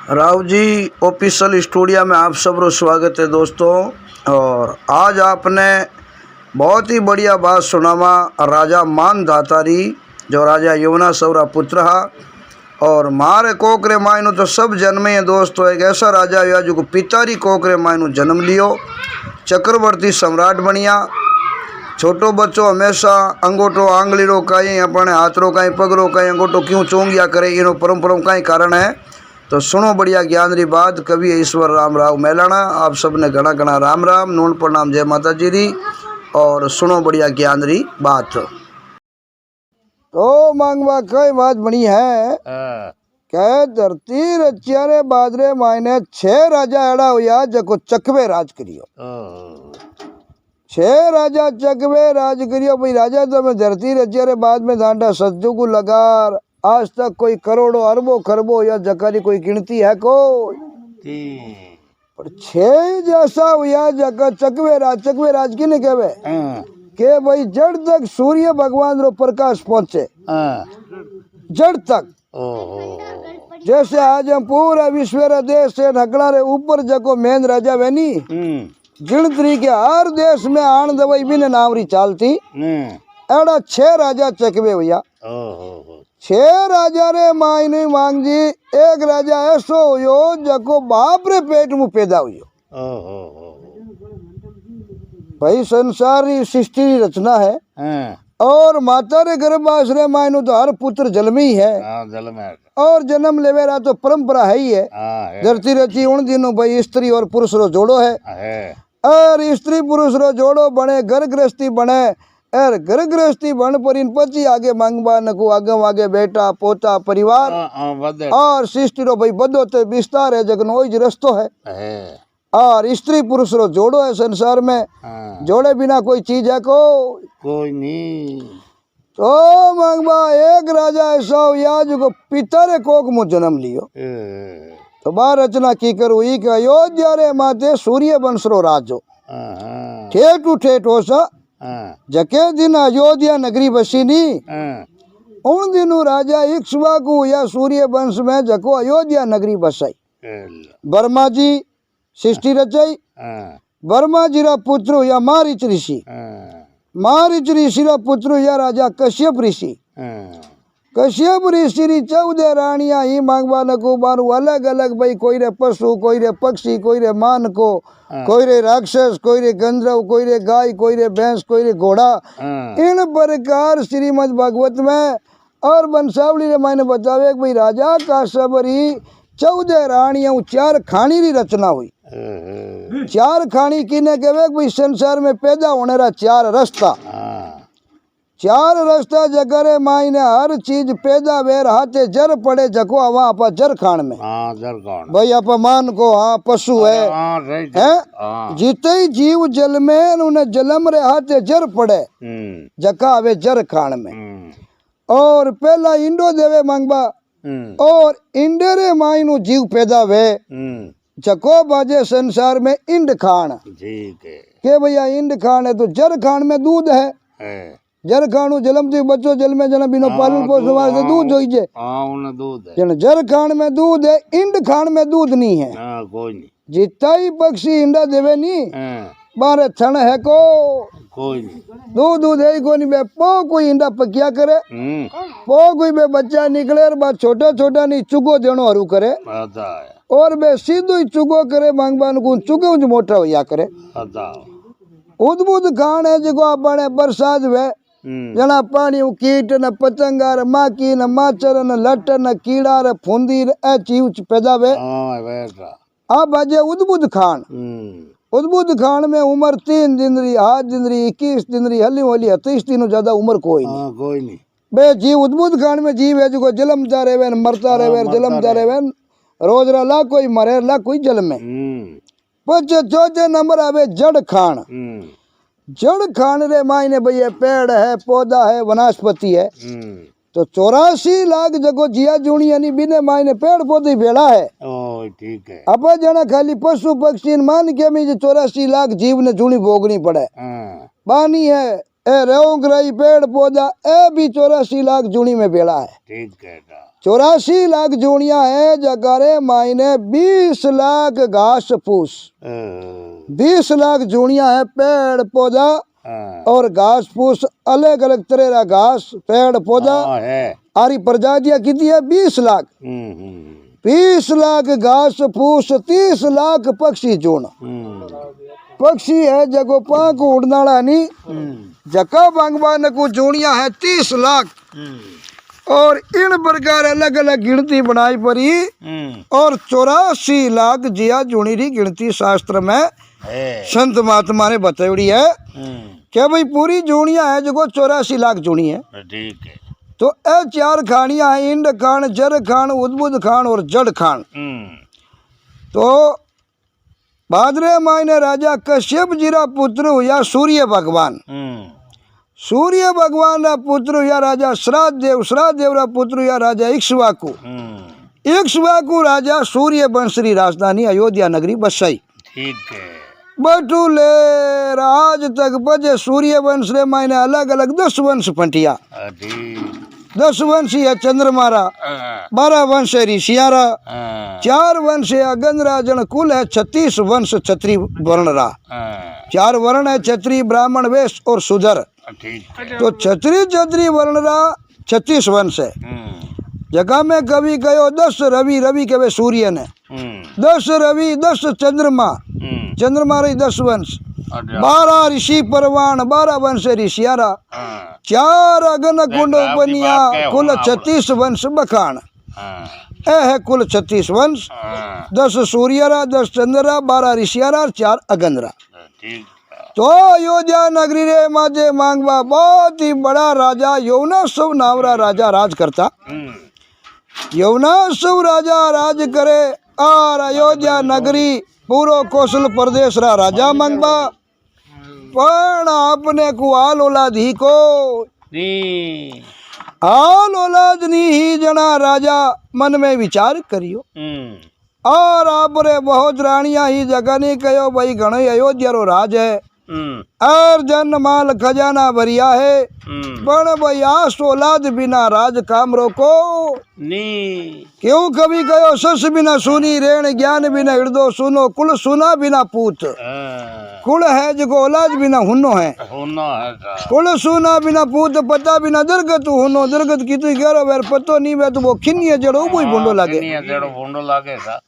Rao ji official studio में आप सबको स्वागत है दोस्तों। और आज आपने बहुत ही बढ़िया बात सुनावा राजा मान दातारी जो राजा यमुना सौरा पुत्र हा। और मारे कोकरे मायनु तो सब जन्मे है दोस्तों। एक ऐसा राजा हुआ जो पितारी कोकरे मायनु जन्म लियो, चक्रवर्ती सम्राट बनिया। छोटो बच्चों हमेशा अंगूठो आंगली रो कहीं अपने हाथ रो कहीं पग रो कहीं अंगूठो क्यों चोंगिया करे, इनो परंपरा कहीं कारण है। तो सुनो बढ़िया ज्ञान री बात। कवि ईश्वर राम राव मैलाना आप सबने घना घना राम राम नून प्रणाम जय माता जी री। और सुनो बढ़िया ज्ञान री बात। तो मांगवा कई बात बनी है कह धरती रचियारे बादरे मायने 6 राजा एड़ा हुआ जको चकवे राज करियो। 6 राजा चकवे राज करियो भाई। राजा तो मैं धरती रचियारे बाद में दांडा सज्जू को लगार आज तक कोई करोड़ों अरबों खरबों या जकारी कोई गिनती है कोई पर 6 जैसा हुआ जगह चकवे राज किने कहवे के भाई जड़ तक सूर्य भगवान रो प्रकाश पहुंचे जड़ तक। जैसे आज हम पूरा विश्व रे देश से ढकड़ा रे ऊपर जको मेन राजा वेनी गिनती के हर देश में आन दवाई बिन नावरी चालती एड़ा 6 राजा चकवे भैया। 6 राजा रे मायने मांग जी एक राजा ऐसो हुयो जको बाप रे पेट में पैदा हुयो। भाई संसार री सृष्टि री रचना है और माता रे गर्भ आश्रय मायनु तो हर पुत्र जन्म ही है और जन्म लेवे रहा तो परंपरा है ही है। धरती रची उन दिनों भाई स्त्री और पुरुष रो जोड़ो है और स्त्री पुरुष रो जोड़ो बने घर गृहस्थी बने और घर गृहस्थी बन पर इन पची आगे मांगबा नको आगे बेटा पोता परिवार और सृष्टि रो भाई बदो ते विस्तार है जगन ओज रस्तो है। और स्त्री पुरुष रो जोड़ो है संसार में जोड़े बिना कोई चीज है कोई नहीं। तो मांगबा एक राजा ऐसा हुआ जो पिता रे कोक मु जन्म लियो। तो बार रचना की करू ई के अयोध्या रे माते सूर्य वंश रो राजो ठेठ हो सा जके दिन अयोध्या नगरी बसी नी उन दिनों राजा इक्ष्वाकु या सूर्य वंश में जको अयोध्या नगरी बसाई। वर्मा जी सृष्टि रचाई। वर्मा जी रा पुत्र या मारीच ऋषि मारीच ऋषि रा पुत्र या राजा कश्यप ऋषि। कश्यप ऋषि री 14 रानियां ही मांगवा नको बारू अलग अलग भाई कोई रे पशु कोई रे पक्षी कोई रे मान को कोई रे राक्षस कोई रे गंधर्व कोई रे गाय कोई रे भैंस कोई रे घोड़ा। इन प्रकार श्रीमद् भागवत में और वंशावली रे मायने बतावे भाई राजा काश्यप री 14 रानियां 4 खानी री रचना हुई। 4 खानी किने कहवे भाई संसार में पैदा होने रा 4 रास्ता 4 रास्ता जगरे मायने हर चीज पैदा वेर हाथे जर पड़े जको हवा आपा जर खान में भाई आपा मान को हाँ पशु है जीते ही जीव जल में उन्हें जलम रे हाथे जर पड़े जका आवे जर खान में। और पहला इंडो देवे मांगबा और इंडे रे मायनु जीव पैदा वे जको बाजे संसार में इंड खान ठीक है के भैया इंड खान है तो जर खान में दूध है जर खाणु जलम थी बच्चों जल में जना बिनो पालन पोषण वाले दूध होई जे जन जर खान में दूध है इंड खान में दूध नहीं है कोई नहीं। जितना ही पक्षी इंडा देवे नहीं बारे थन है कोई नहीं दूध है कोई नहीं बे पो कोई इंडा पकिया करे पो कोई बे बच्चा निकले और बा छोटा छोटा नहीं चुगो देनो हरू करे और बे सीधो ही चुगो करे मांगबान को चुगो जो मोटा होया करे। उद्भुत खान है जो अपने बरसात वे जना पानी कीट न पतंगा र माकी न माचर न लट न कीड़ा र फूंदी ए चीज पैदा वे आ बाजे उद्भुत खान। उद्भुत खान में उम्र 3 दिन री 8 दिन री 21 दिन री हली होली 28 दिन ज्यादा उम्र कोई नहीं बे जीव उद्भुत खान में जीव है जो जलमता रहे मरता रहे जलमता रहे रोज ला कोई मरे ला कोई जल में। पचे चौथे नंबर आवे जड़ खान। जड़ खान रे मायने भैया पेड़ है पौधा है वनस्पति है तो 84 लाख जगो जिया जुणी यानी बिने मायने पेड़ पौधे भेड़ा है ठीक है। अब जना खाली पशु पक्षी मान के में 84 लाख जीव ने जुणी भोगनी पड़े बानी है ए रेंग रही पेड़ पौधा ए भी 84 लाख जुणी में भेड़ा है ठीक है। 84 लाख जोड़ियां है जगारे मायने 20 लाख घास फूस 20 लाख जोड़ियां है पेड़ पौधा और घास फूस अलग अलग तरह का घास पेड़ पौधा आरी प्रजातियां कितनी है 20 लाख 20 लाख घास फूस 30 लाख पक्षी जोड़ पक्षी है जगो पांक उड़ना वाला नहीं जका बांगबान को जोड़ियां है 30 लाख और इन प्रकार अलग अलग गिनती बनाई पड़ी और 84 लाख जिया जोड़ी री गिनती शास्त्र में संत महात्मा ने बताई है क्या भाई पूरी जोड़ियां है जो 84 लाख जोड़ी है। ठीक है तो ए 4 खानियां हैं इंड खान जर खान उद्बुद्ध खान और जड़ खान। तो भाद्रे मायने राजा कश्यप जीरा पुत्र हुआ सूर्य भगवान सूर्य भगवान रा पुत्र हुआ राजा श्राद्ध देव रा पुत्र हुआ राजा इक्ष्वाकु इक्ष्वाकु राजा सूर्य वंशरी राजधानी अयोध्या नगरी बसाई। ठीक है बटूले आज तक बजे सूर्य वंश रे मायने अलग अलग 10 वंश फंटिया 10 वंश है चंद्रमारा 12 वंश है ऋषियारा 4 वंश है अगंधरा जन कुल है 36 वंश क्षत्रिय वर्ण रा 4 वर्ण है क्षत्रिय ब्राह्मण वैश्य और शूद्र। तो क्षत्रिय वर्ण रा 36 वंश है जगह में कवि कहो 10 रवि रवि कहे सूर्य ने 10 रवि 10 चंद्रमा रही 10 वंश 12 ऋषि परवान 12 वंश ऋषियारा 4 अगन कुंड उपनिया कुल 36 वंश बखान ए है कुल 36 वंश 10 सूर्यरा 10 चंद्रा 12 ऋषियारा 4 अगंधरा। तो अयोध्या नगरी रे माजे मांगवा बहुत ही बड़ा राजा यवनासव नावरा राजा राज करता यवनासव राजा राज करे और अयोध्या नगरी पूरो कौशल प्रदेश रा राजा मांगवा पण आपने को आल औलाद ही को आल औलाद नी ही जना राजा मन में विचार करियो और आपरे बहुत रानियां ही जगह नहीं कहो भाई घणो अयोध्या रो राज है और जन माल खजाना भरिया है पण भाई आस औलाद बिना राज काम रोको नी क्यों कभी कहो सस बिना सुनी रेण ज्ञान बिना हृदय सुनो कुल सुना बिना पूत कुल है जो औलाद बिना हुन्नो है कुल सुना बिना पूत पता बिना दरगत हुन्नो दरगत की तू कह वेर पतो नहीं वे तो वो खिन्नी जड़ो वो भूंडो लागे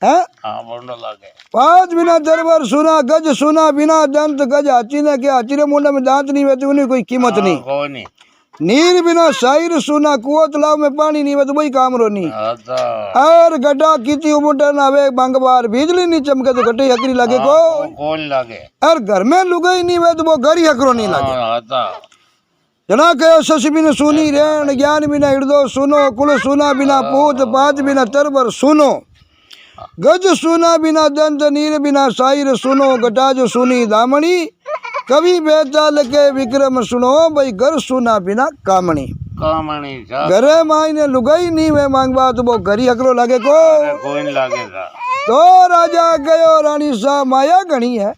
हैं 5 बिना दरबार सुना गज सुना बिना दंत गज हाथी ने के हाथी रे मुंडा में दांत नहीं वे तो उन्हें कोई कीमत नहीं नीर बिना शायर सुना कुओं तालाब में पानी नहीं वे तो वही काम रो नहीं और गड्ढा कीती उमटा ना वे बांगबार बिजली नहीं चमके तो गड्ढे हकरी लगे को लागे और घर में लुगाई नहीं वे तो वो घर ही हकरो नहीं लागे जना कहो शशि बिना सुनी रेण ज्ञान बिना हृदय सुनो कुल सुना बिना पूत पात बिना तरबर सुनो गज सुना बिना दंत नीर बिना शायर सुनो गटा जो सुनी दामणी कभी बेताल के विक्रम सुनो भाई घर सुना बिना कामणी घरे मायने लुगाई नहीं वे मांगवा तो वो घरी हकरो लागे को तो राजा गयो रानी सा माया घणी है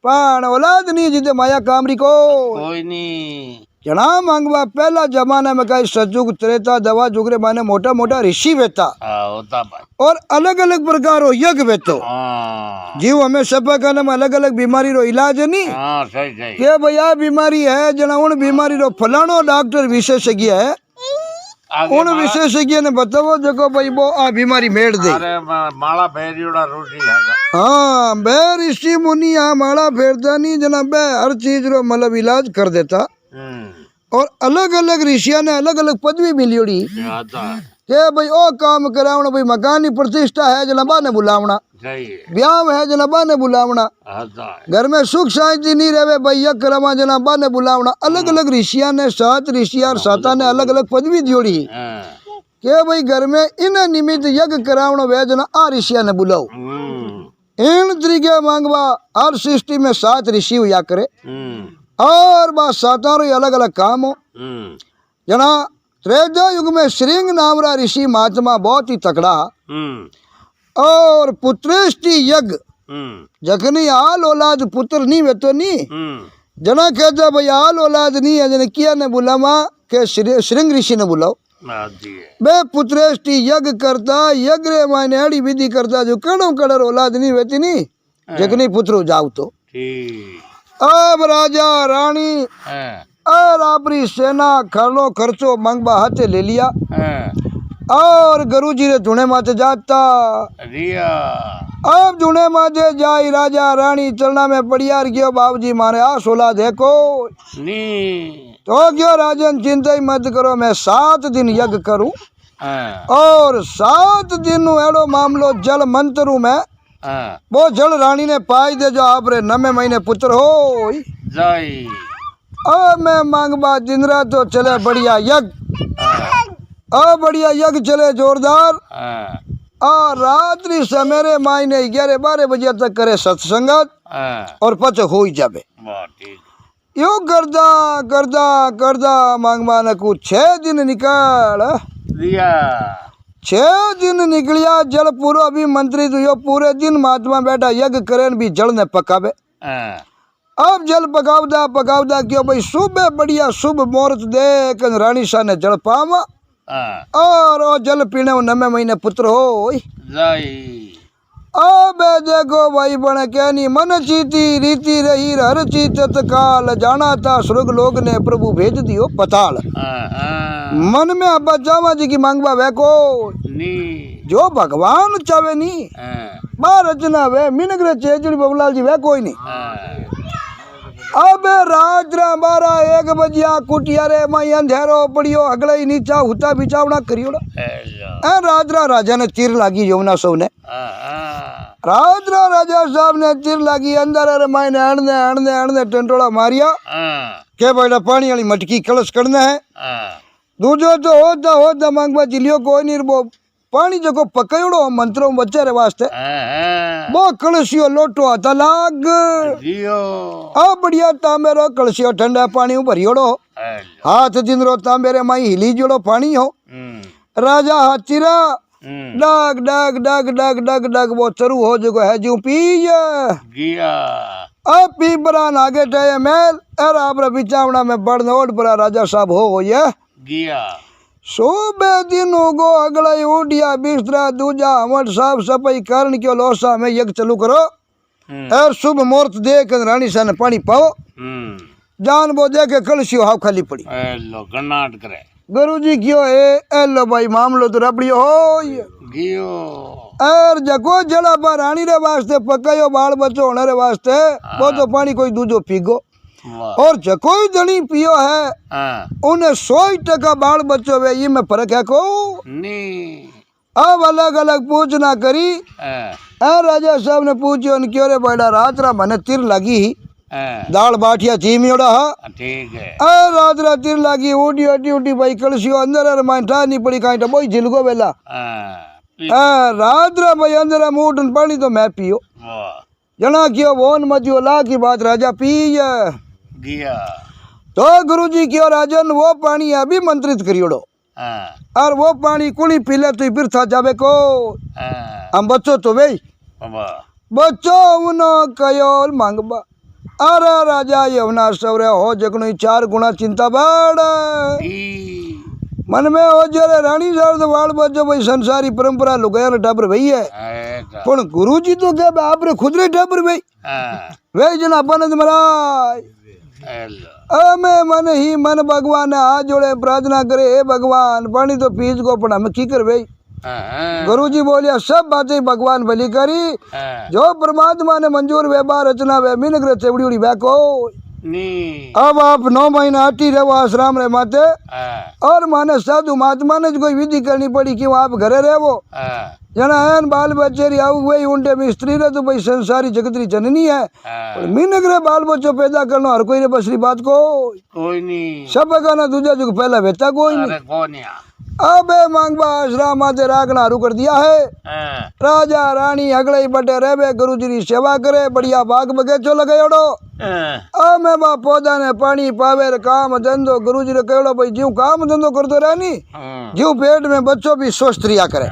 पण औलाद नहीं जिते माया कामरी को कोई नहीं जना मांगवा पहला जमाना में कई सतयुग त्रेता दवा जुग रे माने मोटा मोटा ऋषि वेता और अलग अलग प्रकार रो यज्ञ वेतो जीव हमें सब कहने में अलग अलग बीमारी रो इलाज नहीं के भैया बीमारी है जना उन बीमारी रो फलानो डॉक्टर विशेषज्ञ है उन विशेषज्ञ ने बताओ देखो भाई वो आ बीमारी मेड़ दे माला फेरियोड़ा रोटी हाँ बे ऋषि मुनि यहाँ माला फेरता नहीं जना बे हर चीज रो मतलब इलाज कर देता और अलग अलग ऋषिया ने अलग अलग पदवी मिली के भाई ओ काम करावना भाई मकान की प्रतिष्ठा है जनाबा ने बुलावना ब्याह है जनाबा ने बुलावना घर में सुख शांति नहीं रहे भाई यज्ञ करावा जनाबा ने बुलावना अलग अलग ऋषिया ने 7 ऋषि और 7 ने अलग अलग पदवी जोड़ी के भाई घर में इन निमित्त यज्ञ करावना वे जना आ ऋषिया ने बुलाओ इन तरीके मांगवा हर सृष्टि में 7 ऋषि हुआ करे और बात 7 अलग अलग काम हो जना त्रेता युग में श्रृंग नामरा ऋषि महात्मा बहुत ही तकड़ा और पुत्रेष्टि यज्ञ जखनी आल औलाद पुत्र नहीं वे तो नहीं जना कहता भाई आल औलाद नहीं है जने किया ने बुलावा के श्रृंग ऋषि ने बुलाओ बे पुत्रेष्टि यज्ञ करता यज्ञ रे मायने एड़ी विधि करता जो कड़ो कड़र औलाद नहीं वेती नहीं जगनी पुत्र जाओ तो अब राजा रानी और आपरी सेना खरलो खर्चो मंगबा हाथे ले लिया और गुरुजी रे धुने माथे जाता अब धुने माथे जाई राजा रानी चलना में बढ़िया गयो बाबूजी मारे आ सोला देखो तो क्यों राजन चिंता ही मत करो मैं 7 दिन यज्ञ करूं और 7 दिन एड़ो मामलो जल मंत्रु में वो जल रानी ने पाई दे जो आप रे 9 महीने पुत्र हो अब मैं मांगबा दिन रात तो चले बढ़िया यज्ञ बढ़िया यज्ञ चले जोरदार और रात्रि समेरे मायने 11-12 बजे तक करे सत्संगत और पच हो ही जाबे यो करदा करदा करदा मांगबा ने कुछ 6 दिन निकाल दिया 6 दिन निकलिया जल पूरो अभी मंत्री तो यो पूरे दिन महात्मा बैठा यज्ञ करें भी जल ने पकावे अब जल पकावदा पकावदा क्यों भाई सुबह बढ़िया शुभ मुहूर्त देख रानी शाह ने जल पावा और वो जल पीने 9 महीने पुत्र हो अब देखो भाई बने कहनी मन चीती रीति रही हर चीत तत्काल जाना था स्वर्ग लोग ने प्रभु भेज दियो पताल मन में अब जामा जी की मांगवा वे को जो भगवान चावे नी बार रचना वे मिनग्र चेचड़ी बबलाल जी वे कोई नहीं अब रात्रा 12-1 बजिया कुटिया रे मई अंधेरो पड़ियो अगले ही नीचा हुता बिचावना करियोड़ा रात्रा राजा ने तीर लागी यमुना सौ ने रात्रा राजा साहब ने तीर लागी अंदर अरे मायने अड़ने अड़ने अड़ने टंटोड़ा मारिया के बेटा पानी वाली मटकी कलश करना है दूजो तो होता मांगवा जिलियो कोई नहीं वो पानी जो पकड़ो मंत्रों बच्चे रे वास्ते वो कलशियो लोटो आता लाग बढ़िया तांबेरो कलशियो ठंडा पानी भरियोड़ो हाथ दिन रो तांबेरे माई हिली जोड़ो पानी हो राजा हाथीरा डग डग डग डग डग डग वो चरू हो जो है जू पी अब पी बरान आगे टाए मेल अरे आप बिचावना में बढ़ नोट बरा राजा साहब हो ये सुबह दिन उगो अगला उठिया बिस्तरा दूजा हमट साफ सफाई करण क्यों लोसा में यज्ञ चालू करो और शुभ मुहूर्त देख रानी सा ने पानी पाओ जान बो देखे कलशियो हाव खाली पड़ी गुरु जी क्यों है लो भाई मामलो तो रबड़ियो हो और जको जला पर रानी रे वास्ते पकायो बाल बच्चो होने रे वास्ते वो तो पानी कोई दूजो पीगो और जकोई जनी पियो है उन्हें 100% बाल बच्चों वे ये में फर्क है को अब अलग अलग पूछना करी राजा साहब ने पूछो क्यों रे बड़ा रात रा मने तीर लगी दाल बाठिया चीमियोड़ा ठीक है रात रा तीर लगी उठी उठी उठी भाई कलसियो अंदर अरे मां ठा नहीं पड़ी काई तो बोई झिलगो वेला रात रा भाई अंदर मुंह पानी तो मैं पियो जना क्यों वोन मजियो ला की बात राजा पी गया तो गुरुजी क्यों राजन वो पानी अभी मंत्रित करियोड़ो और वो पानी कुली पीले तो फिर था जावे को हम बच्चों तो वे बच्चों उनो कयोल मांगबा अरे राजा यमुना सवरे हो जगनो 4 गुना चिंता बाड़ मन में हो जरे रानी साहब तो बाल बच्चों भाई संसारी परंपरा लुगाया टाबर भाई है पर गुरुजी तो क्या आप रे खुद रे टाबर भाई वे जना बनद महाराज मैं मन ही मन भगवान हाथ जोड़े प्रार्थना करे हे भगवान पानी तो पीज को पड़ा मैं की कर भाई गुरुजी बोलिया सब बातें भगवान भली करी जो परमात्मा ने मंजूर वे बार रचना वे मिनग्र चेवड़ी उड़ी बैको अब आप 9 महीना आती रहो आश्रम रे माते और माने साधु महात्मा ने कोई विधि करनी पड़ी क्यों आप घरे रहो जना है बाल बच्चे आऊ वही उनटे में स्त्री रे तो भाई संसारी जगतरी जननी है मीनग्रे बाल बच्चों पैदा करना हर कोई रे बसरी बात कोई नहीं सब गाना दूजा जो पहला बेटा कोई नहीं अब मांगबा आश्रम माते राखना हरू कर दिया है राजा रानी अगले ही बटे रहे गुरु जी की सेवा करे बढ़िया बाग बगीचो लगायोड़ो अब मैं बा पौधा ने पानी पावे काम धंधो गुरु जी ने कहो भाई जीव काम धंधो कर दो रानी जीव पेट में बच्चों भी स्वस्थ रिया करे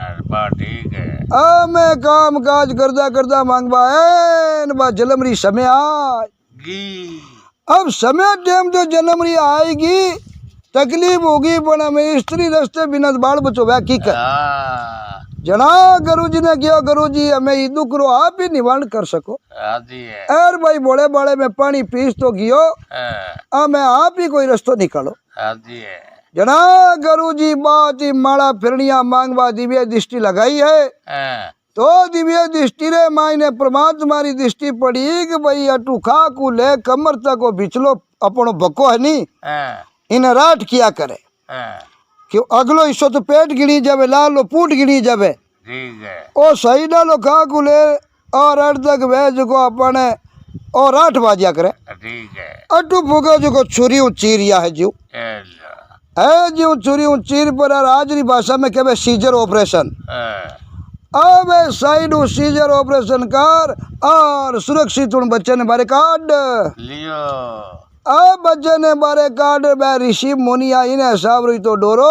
अब मैं काम काज करदा करदा मांगबा बा जलमरी समय आए अब समय टाइम तो जन्मरी आएगी तकलीफ होगी पण हमें स्त्री रस्ते बिना बाल बचो वह की कर जना गुरु जी ने कहो गुरु जी हमें ये दुख रो आप ही निवारण कर सको अरे भाई बोले बाले में पानी पीस तो गियो मैं आप ही कोई रास्ता निकालो जना गुरु जी बात ही माला फिरनिया मांगवा दिव्य दृष्टि लगाई है तो दिव्य दृष्टि रे मायने परमात्मा री दृष्टि पड़ी कि भाई अटू खा को ले कमर तक को बिचलो अपनो बको है नी इन्हें राट किया करे कि अगलो हिस्सो तो पेट गिनी जावे लालो पूट गिनी जावे ओ सही डालो खा को ले और अर्ध तक वे जो अपने और 8 बाजिया करे अटू फुगे जो छुरी चीरिया है जो है जो छुरी चीर पर आजरी भाषा में कहवे सीजर ऑपरेशन अब साइड सीजर ऑपरेशन कर और सुरक्षित उन बच्चे ने बारे काट लियो अब बच्चे ने बारे काट ऋषि मुनिया इन्हें सब रही तो डोरो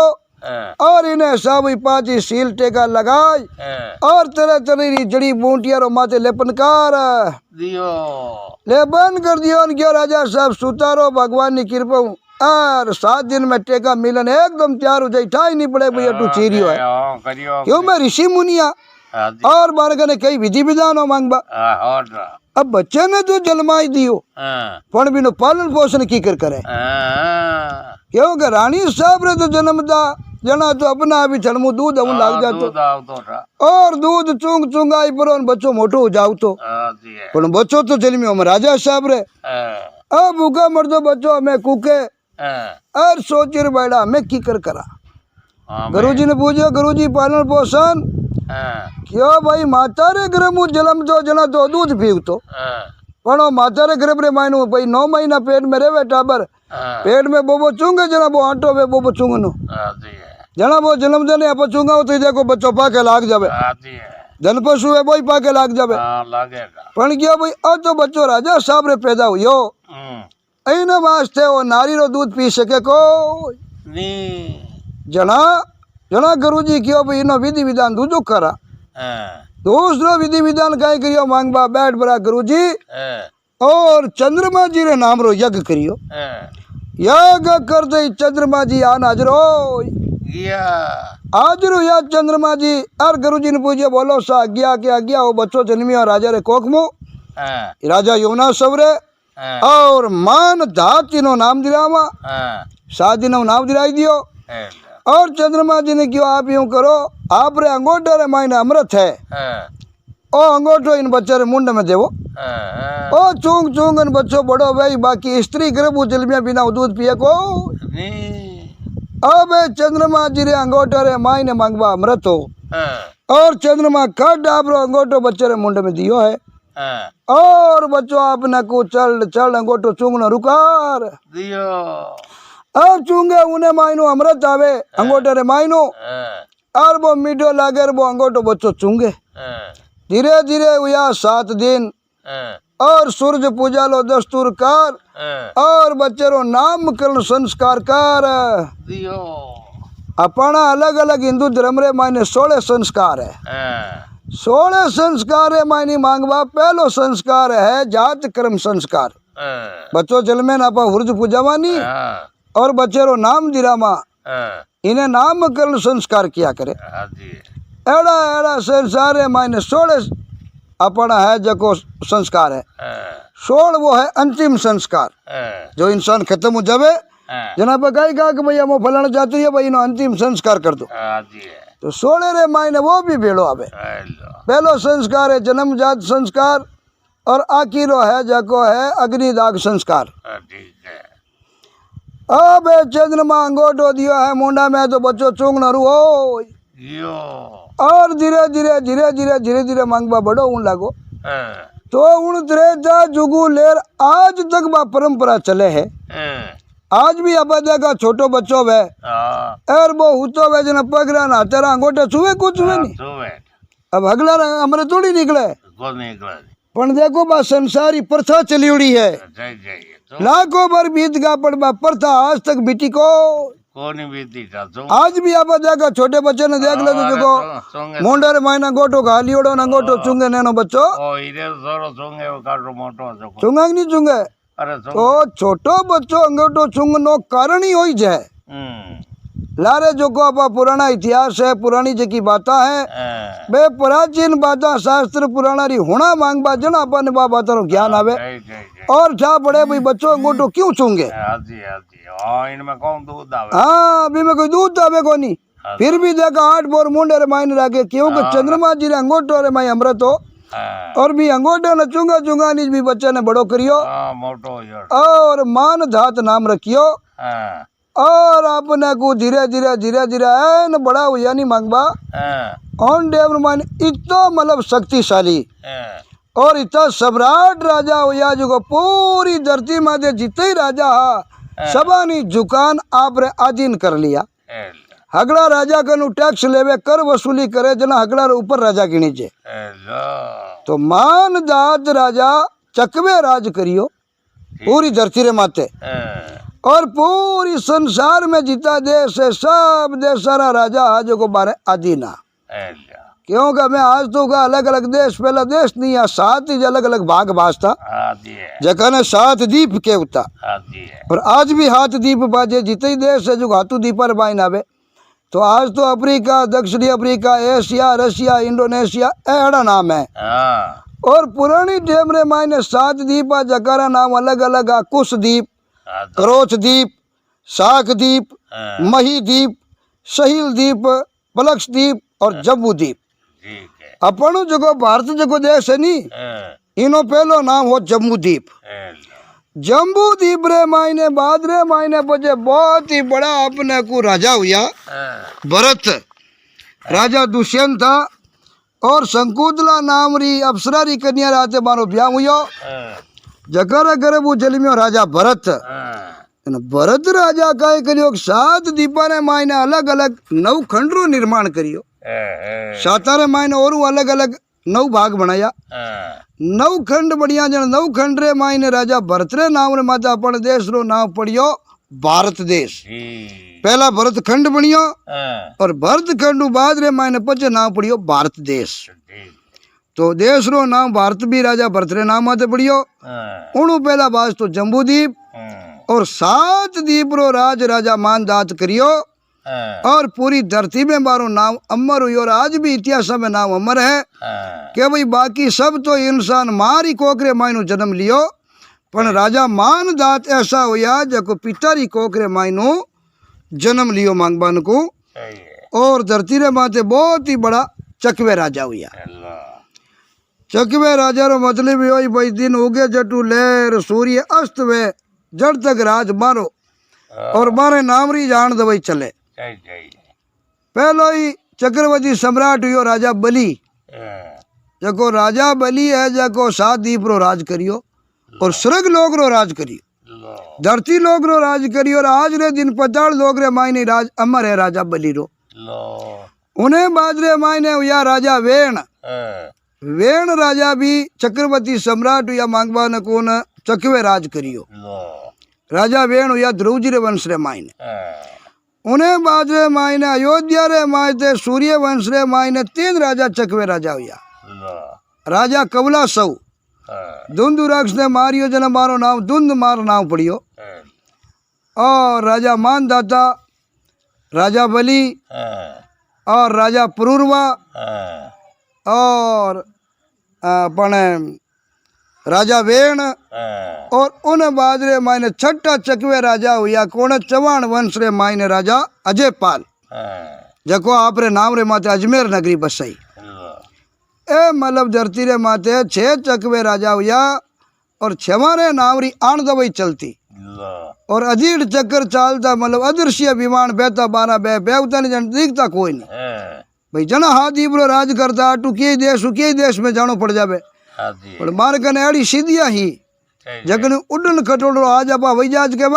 और इन्हें सब 5 सील टेका लगाए और तरह तरह की जड़ी बूटियां रो माथे लेपन कर दियो लेपन कर दियो उनके राजा साहब सुतारो भगवान की कृपा और 7 दिन में टेका मिलन एकदम तैयार हो जाए ठाई नहीं पड़े भैया तू चीरियो है क्यों मैं ऋषि मुनिया और बारग ने कई विधि विधान हो मांगबा अब बच्चे ने तो जन्माई दियो पण बिनो पालन पोषण की कर करे क्योंकि रानी साहब रे तो जन्मदा जना तो अपना अभी छड़मू दूध हम लाग जातो और दूध चुंग चुंगाई पर बच्चों मोटो हो जाओ तो पण बच्चों तो जन्मी हम राजा साहब रे अब भूखा मर दो बच्चों हमें कुके और सोचिर बैठा हमें की कर करा गुरुजी ने पूछा गुरुजी पालन पोषण क्यों भाई माता रे गर्भ जलम तो जना तो दूध पीव तो पण माता रे गर्भ रे मायनो भाई 9 महीना पेट में रेवे टाबर पेट में बोबो चुंगे जना वो आटो वे बोबो चुंगनो जना वो जन्म देने आप चुंगा तो देखो बच्चों पाके लाग जावे धन पशु है वही पाके लाग जावे पण क्या भाई अब तो बच्चों राजा साहब रे पैदा हुयो अने वास्ते वो नारी रो दूध पी सके को जना जना गुरुजी क्यों भाई इनो विधि विधान दूजो करा दूसरो विधि विधान कई करियो मांगबा बैठ बरा गुरुजी और चंद्रमा जी रे नाम रो यज्ञ करियो यज्ञ करते चंद्रमा जी आन हाजरो हाजरो या चंद्रमा जी और गुरुजी ने पूछे बोलो सा आज्ञा के आज्ञा वो बच्चों जन्मियो राजा रे कोखमो राजा यमुना सवरे और मान धाती नो नाम दिलावा शादी नो नाम दिलाई दियो और चंद्रमा जी ने क्यों आप यूं करो आप रे अंगोठा रे मायने अमृत है ओ अंगोठो इन बच्चे रे मुंड में देवो ओ चूंग चूंग इन बच्चों बड़ो भाई बाकी स्त्री गर्भ जलमिया बिना दूध पिए को अब चंद्रमा जी रे अंगोठा रे मायने मांगवा अमृत हो और चंद्रमा खड आप रो अंगोठो बच्चे रे मुंड में दियो है और बच्चों आपने को चल चल अंगोठो चूंगनो रुकार दियो अब चूंगे उन्हें मायनो अमृत आवे अंगोठे रे मायनो और वो मीठो लागे वो अंगोठो बच्चों चूंगे धीरे धीरे हुआ 7 दिन और सूरज पूजा लो दस्तूर कर और बच्चे रो नामकरण संस्कार कर दियो अपना अलग अलग हिंदू धर्म रे मायने 16 संस्कार है 16 संस्कार है मायनी मांगवा पहलो संस्कार है जात कर्म संस्कार बच्चों जन्मे ना पा हुर्ज पूजावानी और बच्चे रो नाम दिरामा इन्हें नामकरण संस्कार किया करे एड़ा एड़ा संसार है मायने 16 अपना है जको संस्कार है 16 वो है अंतिम संस्कार जो इंसान खत्म हो जावे जना पे कहा कि भैया वो फलाना जाती है भाई इन्हों अंतिम संस्कार कर दो तो 16 रे मायने वो भी भेड़ो आवे पहलो संस्कार है जन्मजात संस्कार और आखिरो है जको है अग्निदाग संस्कार अब चंद्रमा अंगोठो दियो है मुंडा में तो बच्चों चूंग न रू और धीरे धीरे धीरे धीरे धीरे धीरे मांगबा बड़ो ऊन लागो तो उन त्रेता जुगू लेर आज तक बा परंपरा चले है आज भी अब देखा छोटो बच्चों वे और वो हुतो वे जना पगरा ना तेरा अंगोठा छुए कुछ छुए नहीं अब अगला हमारे थोड़ी निकले पण देखो बा संसारी प्रथा चली उड़ी है लाखों बार बीत गा पड़वा प्रथा आज तक बीती को नहीं बीती आज भी आप देखा छोटे बच्चे ने देख लो तो देखो मुंडर मायना गोटो खा लियोड़ो ना गोटो चुंगे नैनो बच्चो चुंगा नहीं चुंगे तो छोटो बच्चो अंगोटो चुंगनो कारण ही होई जाए लारे जो को आपा पुराना इतिहास है, पुरानी जकी बाता है, बे प्राचीन बाता शास्त्र पुराना री होना मांगबा जना अपन बा बाता रो ज्ञान आवे। और था बड़े भाई बच्चों अंगूठो क्यों चूंगे? इनमें कौन दूध आवे? हाँ अभी में कोई दूध आवे को नहीं। फिर भी देखा 8 बोर मुंडे रे मायने राखे क्योंकि चंद्रमा जी रे अंगूठो रे माई अमृत हो। और भी अंगूठे न चूंगा चूंगा निज भी बच्चे ने बड़ो करियो और मान धात नाम रखियो। और आपने को धीरे धीरे धीरे धीरे न बड़ा हुआ नहीं मांगबा ऑन डेवर मान इतना मतलब शक्तिशाली और इतना सम्राट राजा हुआ जो पूरी धरती में दे जितने ही राजा हा सबानी जुकान आप रे अधीन कर लिया। हगड़ा राजा कनु टैक्स लेवे कर वसूली करे जना हगड़ा रे ऊपर राजा की नीचे। तो मान दात राजा चकवे राज करियो पूरी धरती रे माते और पूरी संसार में जितना देश है सब देश सारा राजा आज को बारे अधीना। क्योंकि मैं आज तो का अलग अलग देश पहला देश नहीं है 7 ही अलग अलग भाग बाजता जगह ने 7 दीप के उता और आज भी हाथ दीप बाजे जितने ही देश है जो हाथू दीपर बाइन आवे। तो आज तो अफ्रीका दक्षिणी अफ्रीका एशिया रशिया इंडोनेशिया ऐसा नाम है। और पुरानी टेम रे मायने 7 दीप जगह नाम अलग अलग आ कुश दीप करोच द्वीप शाक द्वीप मही द्वीप सहील द्वीप पलक्ष द्वीप और जम्बू द्वीप। अपन जो भारत जो देश है नी इनो पहलो नाम हो जम्बू द्वीप। जम्बू द्वीप रे मायने बाद रे मायने बजे बहुत ही बड़ा अपने को राजा हुआ भरत राजा दुष्यंत था और शंकुतला नाम री अप्सरा री कन्या राते मारो ब्याह हुआ जकर गर्भ जलमियो राजा भरत। भरत राजा का करियो 7 दीपा ने मायने अलग अलग 9 खंड रो निर्माण करियो। 7 रे मायने और अलग अलग 9 भाग बनाया 9 खंड बढ़िया जन 9 खंड रे मायने राजा भरत रे नाम रे माता अपन देश रो नाम पड़ियो भारत देश। पहला भरत खंड बनियो और भरत खंड बाद रे मायने पचे नाम पड़ियो भारत देश। तो देश रो नाम भारत भी राजा भरत रे नाम आते पड़ियो। उनु पहला बाज तो जम्बू द्वीप और 7 द्वीप रो राज राजा मानदात करियो और पूरी धरती में मारो नाम अमर हुई और आज भी इतिहास में नाम अमर है कि भाई बाकी सब तो इंसान मारी कोकरे मायनो जन्म लियो पर राजा मानदात ऐसा हुआ जको पितारी कोकरे मायनो जन्म लियो मांगबान को और धरती रे माते बहुत ही बड़ा चकवे राजा हुआ। चकवे राजा रो मतलब ही भाई दिन उगे जटू लहर सूर्य अस्त वे जड़ तक राज मारो और मारे नामरी जान दवाई चले। पहलो ही चक्रवर्ती सम्राट हुयो राजा बलि जको राजा बलि है जको 7 दीप रो राज करियो और स्वर्ग लोग रो राज करियो धरती लोग रो राज करियो और आज रे दिन पताल लोग रे मायने राज अमर है राजा बलि रो। उन्हें बाद रे मायने हुआ राजा वेण राजा भी चक्रवर्ती सम्राट हुआ मांगबा न कोन चकवे राज करियो। राजा वेण हुआ ध्रुवजी रे वंश रे मायने। उन्हें बाद रे मायने अयोध्या रे मायते सूर्य वंश रे मायने 3 राजा चकवे राजा हुआ। राजा कवला सौ धुंधु राक्ष ने मारियो जना मारो नाम धुंध मार नाम पड़ियो और राजा मानदाता राजा बलि और राजा पुरूरवा और अपने राजा वेण और उन बाद रे मायने 6ठा चकवे राजा हुआ कोण चौहान वंश रे मायने राजा अजयपाल जको आप रे नाम रे माते अजमेर नगरी बसाई। ए मतलब धरती रे माते 6 चकवे राजा हुआ और 6वां रे नाम री आन दवाई चलती और अधीर चक्कर चालता मतलब अदृश्य विमान बेता 12 बेवता नहीं जन दिखता कोई नहीं भाई जना हाथ दीपरो राज करता अटू के देश में जानो पड़ जावे पर मार कने अड़ी सीधिया ही जगन उड़न खटोल आज आप हवाई जहाज के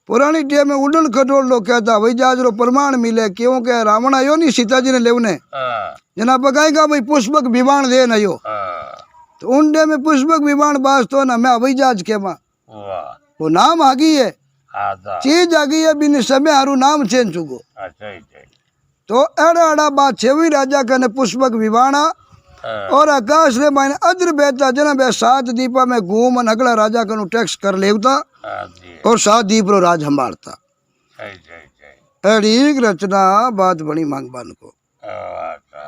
पुरानी टेम में उड़न खटोल लो कहता हवाई जहाज रो प्रमाण मिले क्योंकि रावण आयो नहीं सीता जी ने लेवने जना पकाएगा भाई पुष्पक विमान दे नयो तो उन डे में पुष्पक विमान बास तो ना मैं हवाई जहाज के वो नाम आ गई है चीज आ गई है बिन समय हारू नाम चेंज चुको तो एड़ा एड़ा बात छेवी राजा कने पुष्पक विवाणा और आकाश रे मायने अद्र बेता जना बे 7 दीपा में घूम अगला राजा कनु टैक्स कर लेवता और 7 दीप रो राज संभालता अच्छा अच्छा अड़ीक रचना बात बनी मांग बन को अच्छा